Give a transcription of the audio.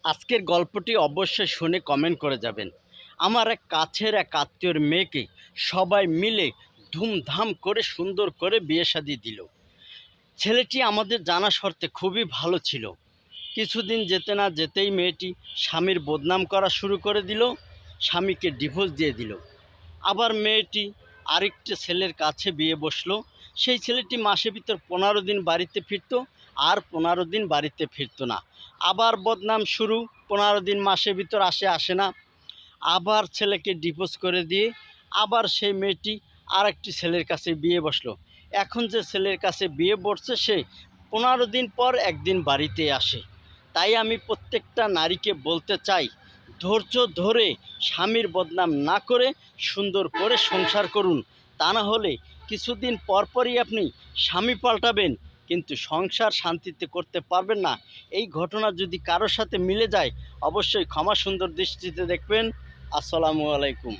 আজকের গল্পটি অবশ্যই শুনে কমেন্ট করে যাবেন। আমার এক কাছের এক আত্মীয়র মেয়েকে সবাই মিলে ধুমধাম করে সুন্দর করে বিয়ে শাদী দিল। ছেলেটি আমাদের জানা শর্তে খুবই ভালো ছিল। কিছুদিন যেতে না যেতেই মেয়েটি স্বামীর বদনাম করা শুরু করে দিল, স্বামীকে ডিভোর্স দিয়ে দিল। আবার মেয়েটি আরেকটি ছেলের কাছে বিয়ে বসলো। সেই ছেলেটি মাসের ভিতর 15 দিন বাড়িতে ফিরত, আর 15 দিন বাড়িতে ফিরত না। আবার বদনাম শুরু, 15 দিন মাসের ভিতর আসে না। আবার ছেলেকে ডিভোর্স করে দিয়ে আবার সেই মেয়েটি আরেকটি ছেলের কাছে বিয়ে বসলো। এখন যে ছেলের কাছে বিয়ে বসছে সে 15 দিন পর একদিন বাড়িতে আসে। তাই আমি প্রত্যেকটা নারীকে বলতে চাই, ধৈর্য ধরে স্বামীর বদনাম না করে সুন্দর করে সংসার করুন। তা না হলে কিছুদিন পরপরই আপনি স্বামী পাল্টাবেন, কিন্তু সংসার শান্তিতে করতে পারবেন না। এই ঘটনা যদি কারোর সাথে মিলে যায় অবশ্যই ক্ষমা সুন্দর দৃষ্টিতে দেখবেন। আসসালামু আলাইকুম।